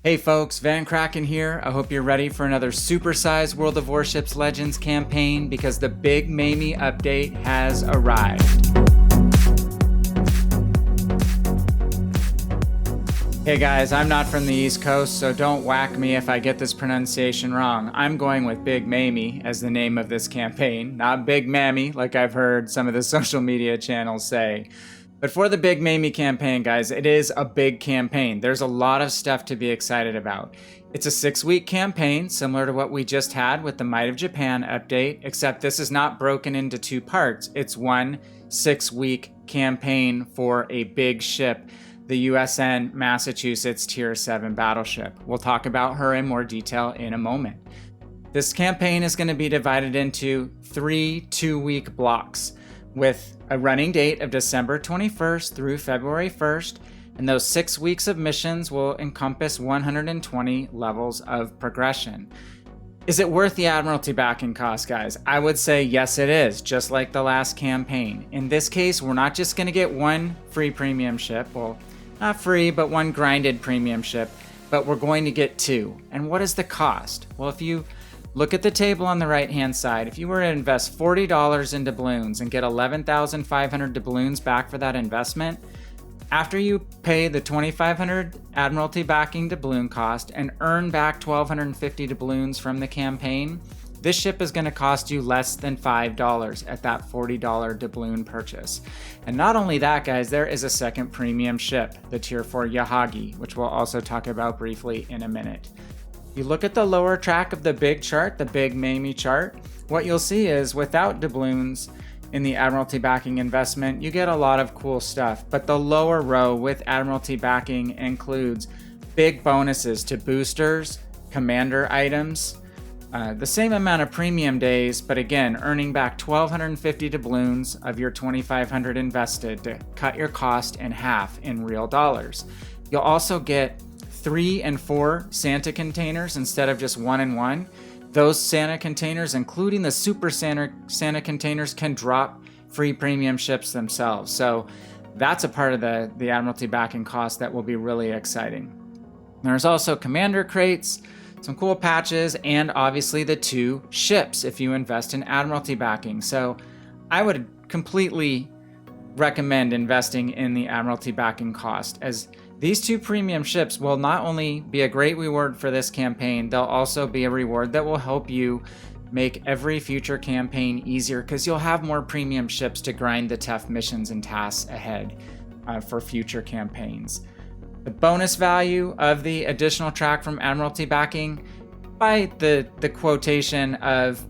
Hey folks, Van Kraken here. I hope you're ready for another supersized World of Warships Legends campaign because the big Mamie update has arrived. Hey guys, I'm not from the East Coast, so don't whack me if I get this pronunciation wrong. I'm going with Big Mamie as the name of this campaign, not Big Mammy like I've heard some of the social media channels say. But for the Big Mamie campaign, guys, it is a big campaign. There's a lot of stuff to be excited about. It's a 6-week campaign, similar to what we just had with the Might of Japan update, except this is not broken into 2 parts. It's one 6-week campaign for a big ship, the USN Massachusetts Tier 7 battleship. We'll talk about her in more detail in a moment. This campaign is going to be divided into 3 2-week blocks, with a running date of December 21st through February 1st, and those 6 weeks of missions will encompass 120 levels of progression. Is it worth the Admiralty backing cost, guys? I would say yes it is, just like the last campaign. In this case, we're not just going to get one free premium ship, well, not free, but one grinded premium ship, but we're going to get 2. And what is the cost? Well, if you look at the table on the right-hand side. If you were to invest $40 in doubloons and get 11,500 doubloons back for that investment, after you pay the 2,500 Admiralty backing doubloon cost and earn back 1,250 doubloons from the campaign, this ship is going to cost you less than $5 at that $40 doubloon purchase. And not only that, guys, there is a second premium ship, the Tier 4 Yahagi, which we'll also talk about briefly in a minute. You look at the lower track of the big chart, the big Mamie chart, what you'll see is without doubloons in the Admiralty backing investment, you get a lot of cool stuff. But the lower row with Admiralty backing includes big bonuses to boosters, commander items, the same amount of premium days, but again, earning back 1,250 doubloons of your 2,500 invested to cut your cost in half in real dollars. You'll also get 3 and 4 Santa containers instead of just 1 and 1. Those Santa containers, including the Super Santa containers, can drop free premium ships themselves. So that's a part of the Admiralty backing cost that will be really exciting. There's also commander crates, some cool patches, and obviously the 2 ships if you invest in Admiralty backing. So I would completely recommend investing in the Admiralty backing cost, as these 2 premium ships will not only be a great reward for this campaign, they'll also be a reward that will help you make every future campaign easier because you'll have more premium ships to grind the tough missions and tasks ahead for future campaigns. The bonus value of the additional track from Admiralty backing by the quotation of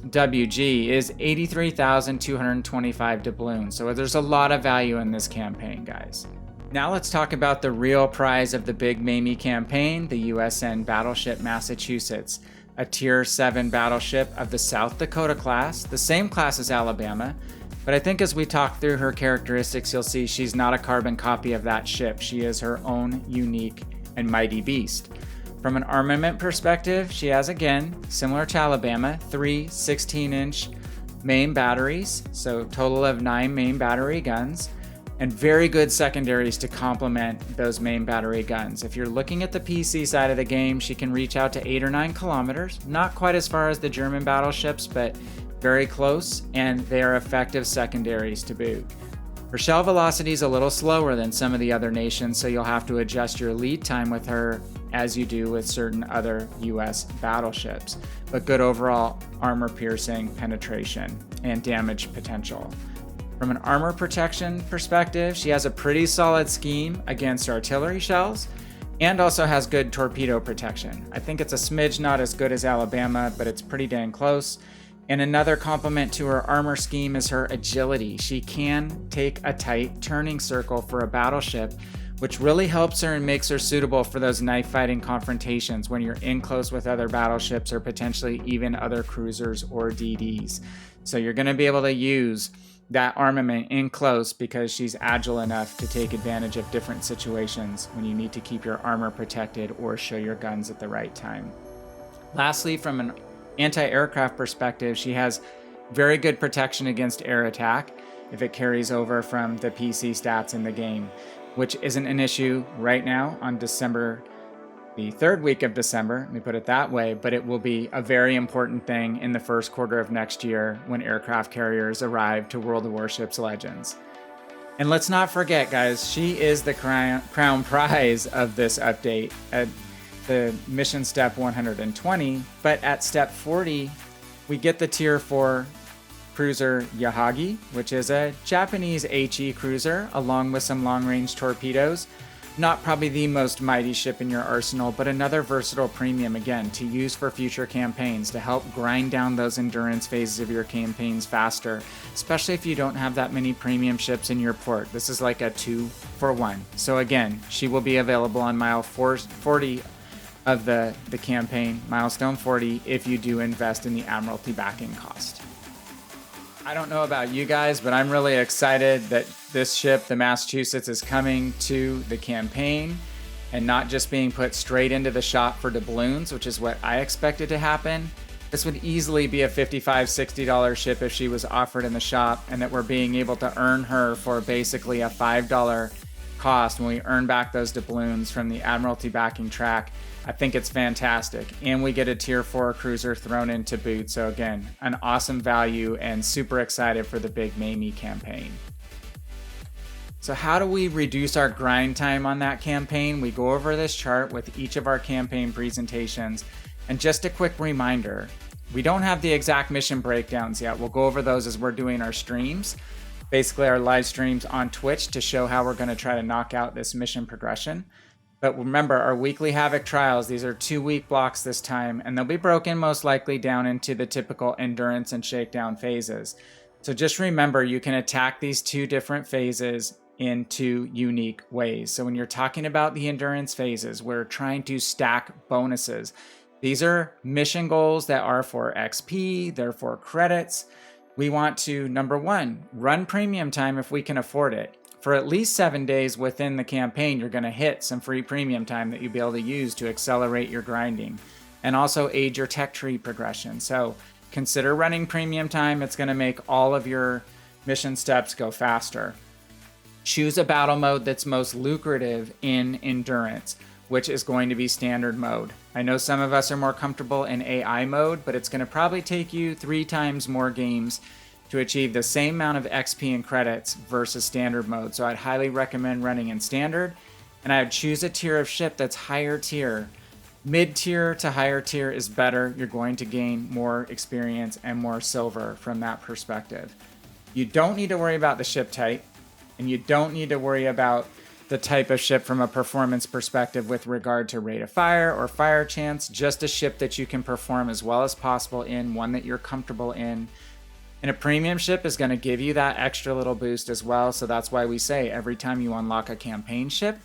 WG is 83,225 doubloons. So there's a lot of value in this campaign, guys. Now let's talk about the real prize of the Big Mamie campaign, the USN Battleship Massachusetts, a Tier 7 battleship of the South Dakota class, the same class as Alabama, but I think as we talk through her characteristics, you'll see she's not a carbon copy of that ship. She is her own unique and mighty beast. From an armament perspective, she has, again, similar to Alabama, 3 16-inch main batteries, so total of 9 main battery guns, and very good secondaries to complement those main battery guns. If you're looking at the PC side of the game, she can reach out to 8 or 9 kilometers, not quite as far as the German battleships, but very close, and they are effective secondaries to boot. Her shell velocity is a little slower than some of the other nations, so you'll have to adjust your lead time with her as you do with certain other US battleships, but good overall armor piercing, penetration, and damage potential. From an armor protection perspective, she has a pretty solid scheme against artillery shells and also has good torpedo protection. I think it's a smidge not as good as Alabama, but it's pretty dang close. And another compliment to her armor scheme is her agility. She can take a tight turning circle for a battleship, which really helps her and makes her suitable for those knife fighting confrontations when you're in close with other battleships or potentially even other cruisers or DDs. So you're going to be able to use that armament in close because she's agile enough to take advantage of different situations when you need to keep your armor protected or show your guns at the right time. Lastly, from an anti-aircraft perspective, she has very good protection against air attack if it carries over from the PC stats in the game, which isn't an issue right now on December the third week of December, let me put it that way, but it will be a very important thing in the first quarter of next year when aircraft carriers arrive to World of Warships Legends. And let's not forget, guys, she is the crown prize of this update at the mission step 120, but at step 40, we get the tier 4 cruiser Yahagi, which is a Japanese HE cruiser, along with some long-range torpedoes. Not probably the most mighty ship in your arsenal, but another versatile premium, again, to use for future campaigns to help grind down those endurance phases of your campaigns faster, especially if you don't have that many premium ships in your port. This is like a 2-for-1. So again, she will be available on mile 40 of the campaign, milestone 40, if you do invest in the Admiralty backing cost. I don't know about you guys, but I'm really excited that this ship, the Massachusetts, is coming to the campaign and not just being put straight into the shop for doubloons, which is what I expected to happen. This would easily be a $55, $60 ship if she was offered in the shop, and that we're being able to earn her for basically a $5 cost when we earn back those doubloons from the Admiralty backing track. I think it's fantastic. And we get a tier 4 cruiser thrown into boot. So again, an awesome value and super excited for the Big Mamie campaign. So how do we reduce our grind time on that campaign? We go over this chart with each of our campaign presentations. And just a quick reminder, we don't have the exact mission breakdowns yet. We'll go over those as we're doing our streams, basically our live streams on Twitch, to show how we're going to try to knock out this mission progression. But remember, our weekly Havoc trials, these are 2-week blocks this time, and they'll be broken most likely down into the typical endurance and shakedown phases. So just remember, you can attack these 2 different phases in 2 unique ways. So when you're talking about the endurance phases, we're trying to stack bonuses. These are mission goals that are for XP, they're for credits. We want to, number 1, run premium time if we can afford it. For at least 7 days within the campaign, you're going to hit some free premium time that you'll be able to use to accelerate your grinding and also aid your tech tree progression. So consider running premium time. It's going to make all of your mission steps go faster. Choose a battle mode that's most lucrative in endurance, which is going to be standard mode. I know some of us are more comfortable in AI mode, but it's going to probably take you 3 times more games to achieve the same amount of XP and credits versus standard mode. So I'd highly recommend running in standard, and I'd choose a tier of ship that's higher tier. Mid-tier to higher tier is better. You're going to gain more experience and more silver from that perspective. You don't need to worry about the ship type, and you don't need to worry about the type of ship from a performance perspective with regard to rate of fire or fire chance. Just a ship that you can perform as well as possible in, one that you're comfortable in. And a premium ship is going to give you that extra little boost as well. So that's why we say every time you unlock a campaign ship,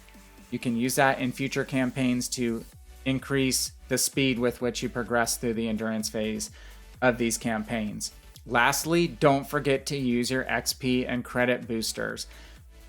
you can use that in future campaigns to increase the speed with which you progress through the endurance phase of these campaigns. Lastly, don't forget to use your XP and credit boosters.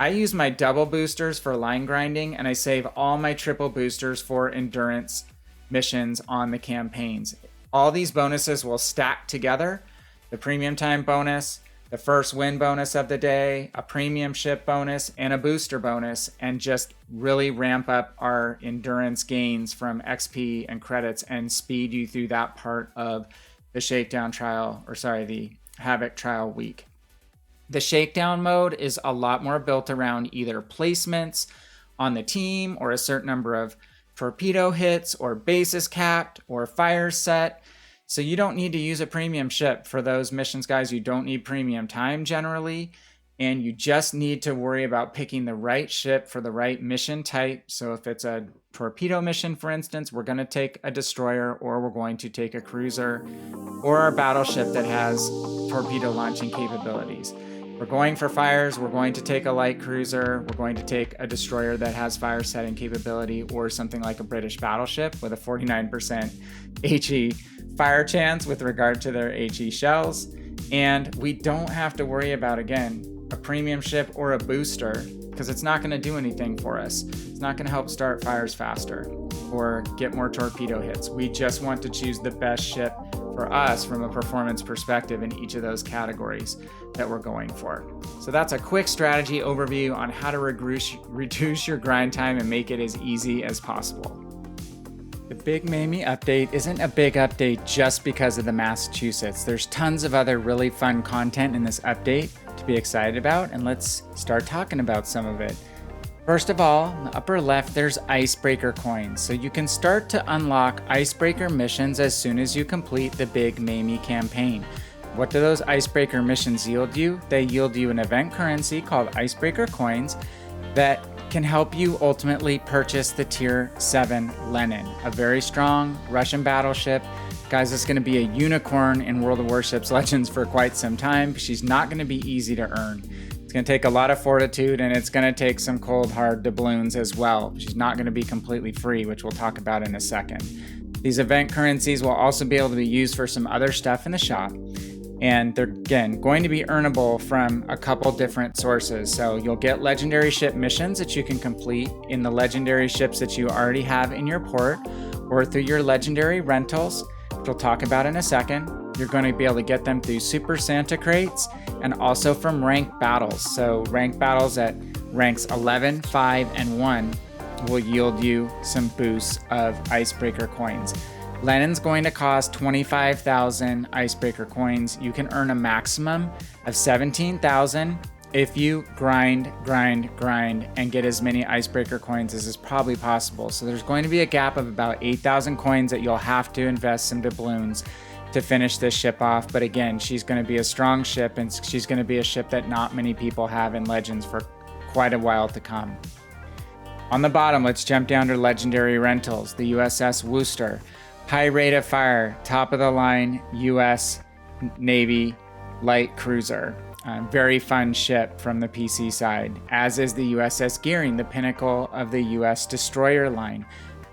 I use my double boosters for line grinding, and I save all my triple boosters for endurance missions on the campaigns. All these bonuses will stack together. The premium time bonus, the first win bonus of the day, a premium ship bonus, and a booster bonus, and just really ramp up our endurance gains from XP and credits and speed you through that part of the shakedown trial, the Havoc trial week. The shakedown mode is a lot more built around either placements on the team or a certain number of torpedo hits or bases capped or fire set. So you don't need to use a premium ship for those missions, guys. You don't need premium time generally, and you just need to worry about picking the right ship for the right mission type. So if it's a torpedo mission, for instance, we're going to take a destroyer, or we're going to take a cruiser or a battleship that has torpedo launching capabilities. We're going for fires, we're going to take a light cruiser, we're going to take a destroyer that has fire setting capability, or something like a British battleship with a 49% HE fire chance with regard to their HE shells. And we don't have to worry about, again, a premium ship or a booster, because it's not going to do anything for us. It's not going to help start fires faster or get more torpedo hits. We just want to choose the best ship for us from a performance perspective in each of those categories that we're going for. So that's a quick strategy overview on how to reduce your grind time and make it as easy as possible. Big Mamie update isn't a big update just because of the Massachusetts. There's tons of other really fun content in this update to be excited about, and let's start talking about some of it. First of all, in the upper left, there's icebreaker coins. So you can start to unlock icebreaker missions as soon as you complete the Big Mamie campaign. What do those icebreaker missions yield you? They yield you an event currency called icebreaker coins that can help you ultimately purchase the Tier 7 Lenin, a very strong Russian battleship. Guys, it's going to be a unicorn in World of Warships Legends for quite some time. She's not going to be easy to earn. It's going to take a lot of fortitude, and it's going to take some cold hard doubloons as well. She's not going to be completely free, which we'll talk about in a second. These event currencies will also be able to be used for some other stuff in the shop. And they're, again, going to be earnable from a couple different sources. So you'll get legendary ship missions that you can complete in the legendary ships that you already have in your port, or through your legendary rentals, which we'll talk about in a second. You're going to be able to get them through Super Santa crates and also from ranked battles. So ranked battles at ranks 11, 5, and 1 will yield you some boosts of icebreaker coins. Lenin's going to cost 25,000 icebreaker coins. You can earn a maximum of 17,000 if you grind, and get as many icebreaker coins as is probably possible. So there's going to be a gap of about 8,000 coins that you'll have to invest some doubloons to finish this ship off. But again, she's going to be a strong ship, and she's going to be a ship that not many people have in Legends for quite a while to come. On the bottom, let's jump down to legendary rentals. The USS Worcester. High rate of fire, top of the line US Navy light cruiser. Very fun ship from the PC side, as is the USS Gearing, the pinnacle of the US destroyer line.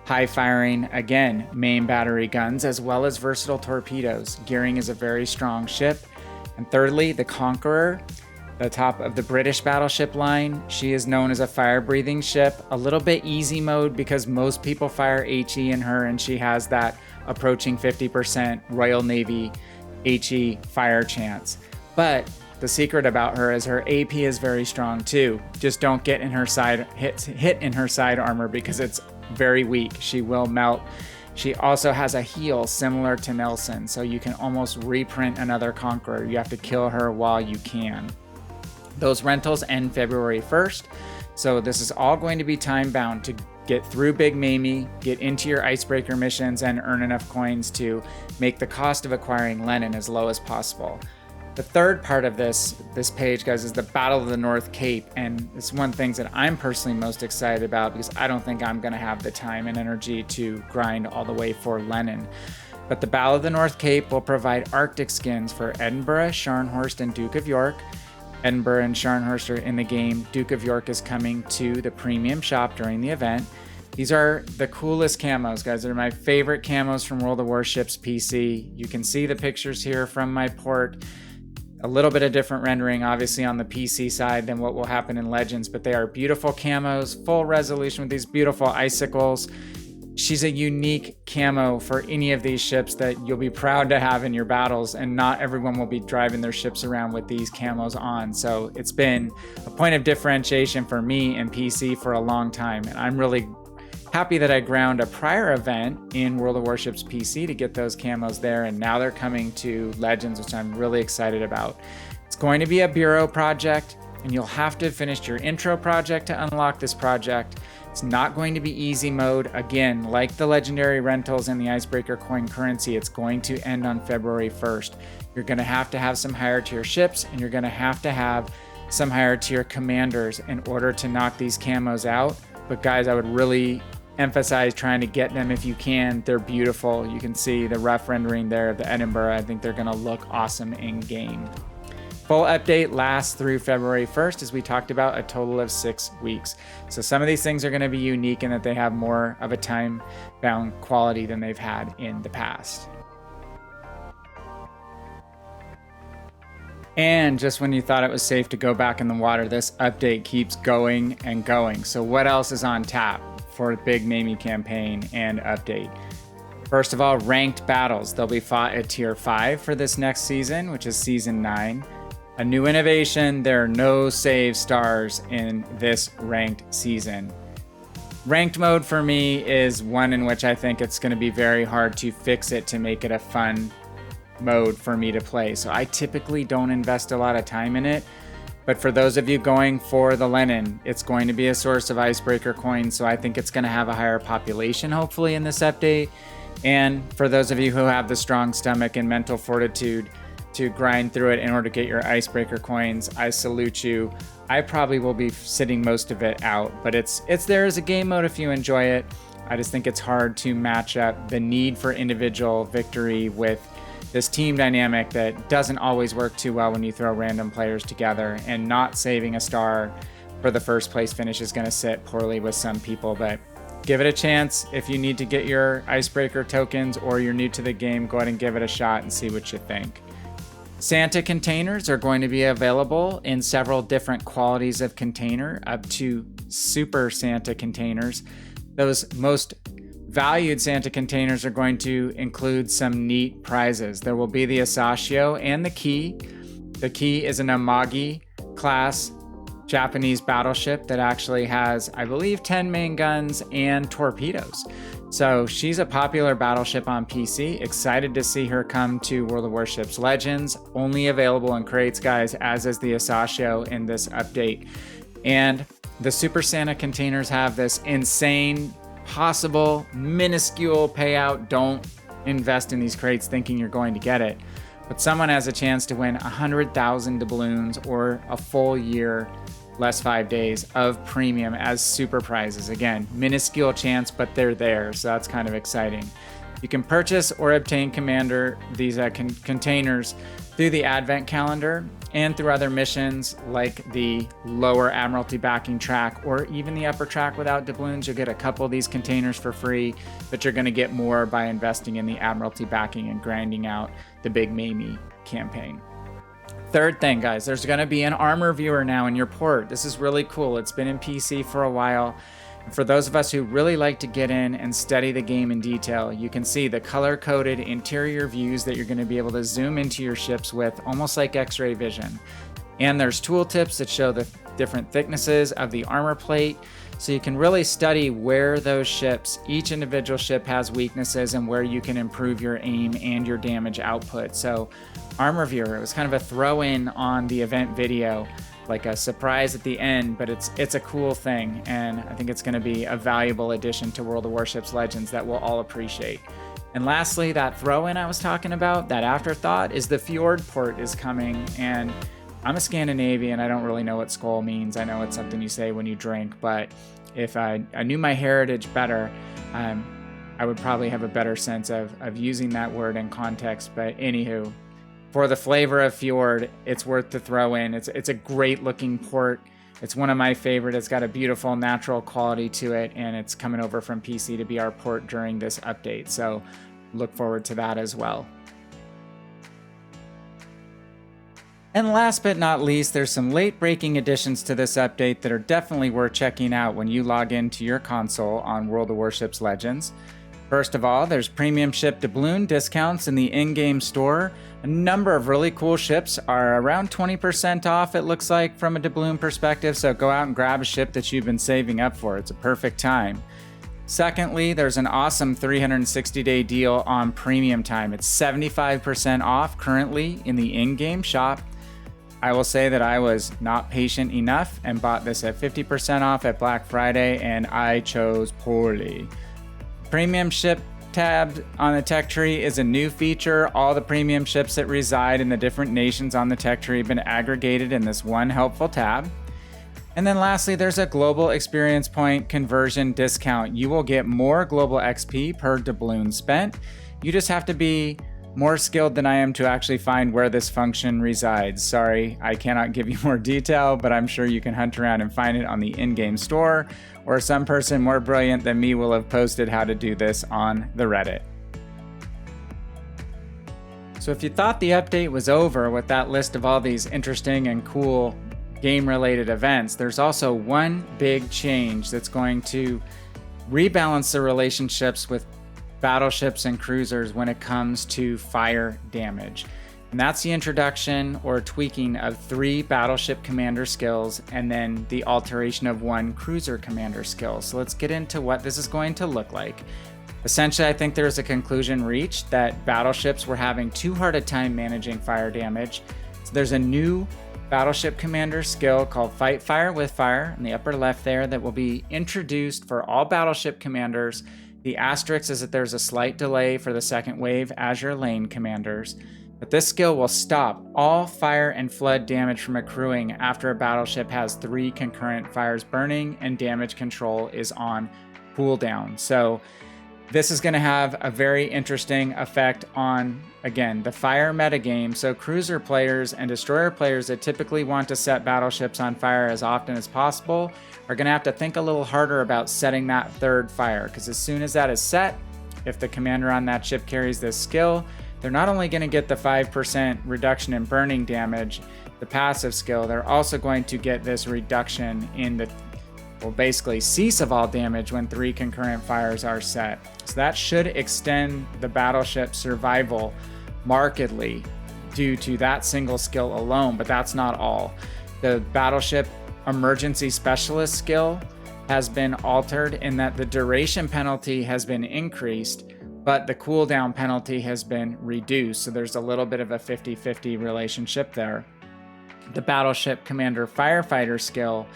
High firing, again, main battery guns, as well as versatile torpedoes. Gearing is a very strong ship. And thirdly, the Conqueror, the top of the British battleship line. She is known as a fire-breathing ship. A little bit easy mode because most people fire HE in her, and she has that approaching 50% Royal Navy HE fire chance. But the secret about her is her AP is very strong too. Just don't get in her side hit in her side armor because it's very weak. She will melt. She also has a heal similar to Nelson, so you can almost reprint another Conqueror. You have to kill her while you can. Those rentals end February 1st, so this is all going to be time bound to get through Big Mamie, get into your icebreaker missions, and earn enough coins to make the cost of acquiring Lenin as low as possible. The third part of this page, guys, is the Battle of the North Cape, and it's one of the things that I'm personally most excited about because I don't think I'm going to have the time and energy to grind all the way for Lenin. But the Battle of the North Cape will provide Arctic skins for Edinburgh, Scharnhorst, and Duke of York. Edinburgh and Scharnhorst are in the game. Duke of York is coming to the premium shop during the event. These are the coolest camos, guys. They're my favorite camos from World of Warships PC. You can see the pictures here from my port. A little bit of different rendering, obviously, on the PC side than what will happen in Legends, but they are beautiful camos, full resolution with these beautiful icicles. She's a unique camo for any of these ships that you'll be proud to have in your battles, and not everyone will be driving their ships around with these camos on. So it's been a point of differentiation for me and PC for a long time, and I'm really happy that I ground a prior event in World of Warships PC to get those camos there, and now they're coming to Legends, which I'm really excited about. It's going to be a bureau project, and you'll have to finish your intro project to unlock this project. It's not going to be easy mode. Again, like the legendary rentals and the icebreaker coin currency, it's going to end on February 1st. You're going to have some higher tier ships, and you're going to have some higher tier commanders in order to knock these camos out. But guys, I would really emphasize trying to get them if you can. They're beautiful. You can see the rough rendering there of the Edinburgh. I think they're going to look awesome in game. Full update lasts through February 1st, as we talked about, a total of 6 weeks. So some of these things are going to be unique in that they have more of a time-bound quality than they've had in the past. And just when you thought it was safe to go back in the water, this update keeps going and going. So what else is on tap for the Big Mamie campaign and update? First of all, ranked battles. They'll be fought at Tier 5 for this next season, which is Season 9. A new innovation, there are no save stars in this ranked season. Ranked mode for me is one in which I think it's going to be very hard to fix it to make it a fun mode for me to play. So I typically don't invest a lot of time in it. But for those of you going for the Lenin, it's going to be a source of icebreaker coins. So I think it's going to have a higher population, hopefully, in this update. And for those of you who have the strong stomach and mental fortitude to grind through it in order to get your icebreaker coins, I salute you. I probably will be sitting most of it out, but it's there as a game mode if you enjoy it. I just think it's hard to match up the need for individual victory with this team dynamic that doesn't always work too well when you throw random players together, and not saving a star for the first place finish is going to sit poorly with some people. But give it a chance. If you need to get your icebreaker tokens or you're new to the game, go ahead and give it a shot and see what you think. Santa containers are going to be available in several different qualities of container, up to Super Santa containers. Those most valued Santa containers are going to include some neat prizes. There will be the Asashio and the Key. The Key is an Amagi class Japanese battleship that actually has, I believe, 10 main guns and torpedoes. So she's a popular battleship on PC. Excited to see her come to World of Warships Legends. Only available in crates, guys, as is the Asashio in this update. And the Super Santa containers have this insane, possible, minuscule payout. Don't invest in these crates thinking you're going to get it. But someone has a chance to win 100,000 doubloons or a full year, less 5 days of premium as super prizes. Again, minuscule chance, but they're there, so that's kind of exciting. You can purchase or obtain these containers through the Advent calendar and through other missions like the lower Admiralty backing track or even the upper track without doubloons. You'll get a couple of these containers for free, but you're going to get more by investing in the Admiralty backing and grinding out the Big Mamie campaign. Third thing, guys, there's going to be an armor viewer now in your port. This is really cool. It's been in PC for a while. For those of us who really like to get in and study the game in detail, you can see the color-coded interior views that you're going to be able to zoom into your ships with, almost like X-ray vision. And there's tooltips that show the different thicknesses of the armor plate, so you can really study where those ships, each individual ship has weaknesses and where you can improve your aim and your damage output. So armor viewer, it was kind of a throw-in on the event video, like a surprise at the end, but it's a cool thing, and I think it's going to be a valuable addition to World of Warships Legends that we'll all appreciate. And lastly, that throw-in I was talking about, that afterthought, is the Fjord port is coming, and I'm a Scandinavian. I don't really know what Skål means. I know it's something you say when you drink, but if I knew my heritage better, I would probably have a better sense of using that word in context. But anywho, for the flavor of Fjord, it's worth to throw in. It's a great looking port. It's one of my favorite. It's got a beautiful natural quality to it, and it's coming over from PC to be our port during this update. So look forward to that as well. And last but not least, there's some late-breaking additions to this update that are definitely worth checking out when you log into your console on World of Warships Legends. First of all, there's premium ship doubloon discounts in the in-game store. A number of really cool ships are around 20% off, it looks like, from a doubloon perspective, so go out and grab a ship that you've been saving up for. It's a perfect time. Secondly, there's an awesome 360-day deal on premium time. It's 75% off currently in the in-game shop. I will say that I was not patient enough and bought this at 50% off at Black Friday, and I chose poorly. Premium ship tab on the tech tree is a new feature. All the premium ships that reside in the different nations on the tech tree have been aggregated in this one helpful tab. And then lastly, there's a global experience point conversion discount. You will get more global XP per doubloon spent. You just have to be more skilled than I am to actually find where this function resides. Sorry, I cannot give you more detail, but I'm sure you can hunt around and find it on the in-game store, or some person more brilliant than me will have posted how to do this on the Reddit. So if you thought the update was over with that list of all these interesting and cool game-related events, there's also one big change that's going to rebalance the relationships with battleships and cruisers when it comes to fire damage. And that's the introduction or tweaking of 3 battleship commander skills and then the alteration of 1 cruiser commander skill. So let's get into what this is going to look like. Essentially, I think there's a conclusion reached that battleships were having too hard a time managing fire damage. So there's a new battleship commander skill called Fight Fire with Fire in the upper left there that will be introduced for all battleship commanders. The asterisk is that there's a slight delay for the second wave Azure Lane commanders. But this skill will stop all fire and flood damage from accruing after a battleship has 3 concurrent fires burning and damage control is on cooldown. So this is going to have a very interesting effect on, again, the fire metagame. So cruiser players and destroyer players that typically want to set battleships on fire as often as possible are going to have to think a little harder about setting that 3rd fire, because as soon as that is set, if the commander on that ship carries this skill, they're not only going to get the 5% reduction in burning damage, the passive skill, they're also going to get this reduction in the, well, basically cease of all damage when 3 concurrent fires are set. So that should extend the battleship survival markedly due to that single skill alone, but that's not all. The battleship emergency specialist skill has been altered in that the duration penalty has been increased, but the cooldown penalty has been reduced. So there's a little bit of a 50-50 relationship there. The battleship commander firefighter skill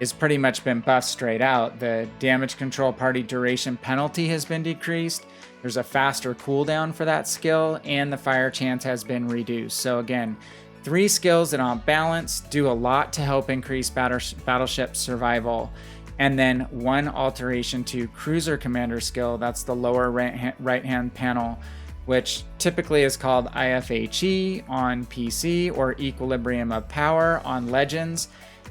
is pretty much been buffed straight out. The damage control party duration penalty has been decreased. There's a faster cooldown for that skill, and the fire chance has been reduced. So again, 3 skills that on balance do a lot to help increase battleship survival. And then 1 alteration to cruiser commander skill, that's the lower right-hand panel, which typically is called IFHE on PC or Equilibrium of Power on Legends.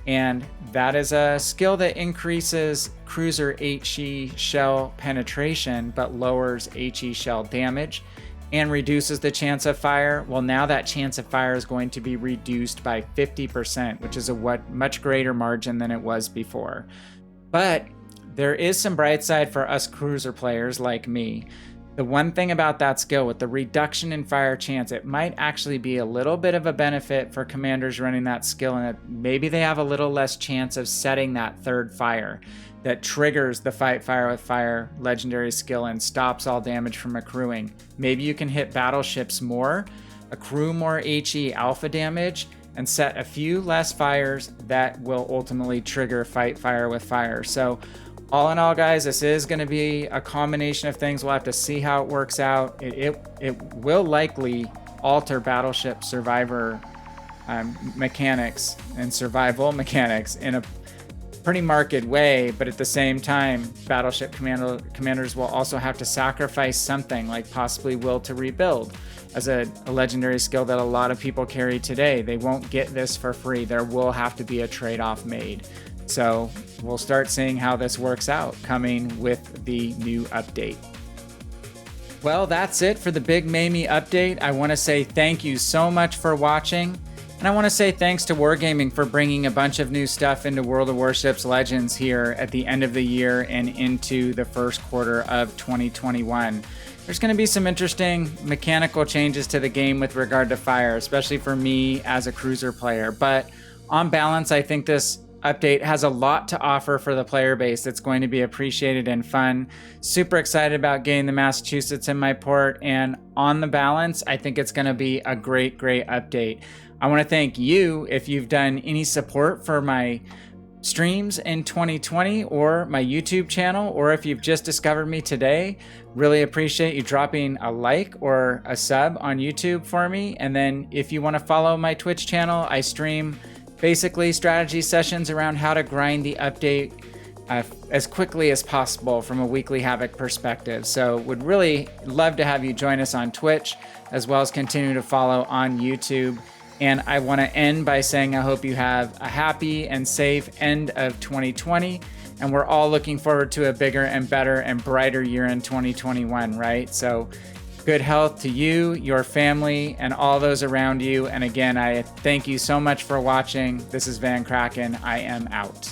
And that is a skill that increases cruiser HE shell penetration, but lowers HE shell damage and reduces the chance of fire. Well, now that chance of fire is going to be reduced by 50%, which is a much greater margin than it was before. But there is some bright side for us cruiser players like me. The one thing about that skill with the reduction in fire chance, it might actually be a little bit of a benefit for commanders running that skill, and that maybe they have a little less chance of setting that 3rd fire that triggers the Fight Fire with Fire legendary skill and stops all damage from accruing. Maybe you can hit battleships more, accrue more HE alpha damage, and set a few less fires that will ultimately trigger Fight Fire with Fire. So all in all, guys, this is going to be a combination of things. We'll have to see how it works out. It will likely alter battleship survivor mechanics and survival mechanics in a pretty marked way, but at the same time, battleship commanders will also have to sacrifice something, like possibly Will to Rebuild as a legendary skill that a lot of people carry today. They won't get this for free. There will have to be a trade-off made. So we'll start seeing how this works out coming with the new update. Well, that's it for the Big Mamie update. I want to say thank you so much for watching. And I want to say thanks to Wargaming for bringing a bunch of new stuff into World of Warships Legends here at the end of the year and into the first quarter of 2021. There's going to be some interesting mechanical changes to the game with regard to fire, especially for me as a cruiser player. But on balance, I think this update has a lot to offer for the player base that's going to be appreciated and fun. Super excited about getting the Massachusetts in my port, and on the balance, I think it's going to be a great update. I want to thank you if you've done any support for my streams in 2020 or my YouTube channel, or if you've just discovered me today. Really appreciate you dropping a like or a sub on YouTube for me. And then if you want to follow my Twitch channel, I stream basically strategy sessions around how to grind the update as quickly as possible from a weekly Havoc perspective. So would really love to have you join us on Twitch, as well as continue to follow on YouTube. And I want to end by saying I hope you have a happy and safe end of 2020. And we're all looking forward to a bigger and better and brighter year in 2021, right? So good health to you, your family, and all those around you. And again, I thank you so much for watching. This is Van Kraken. I am out.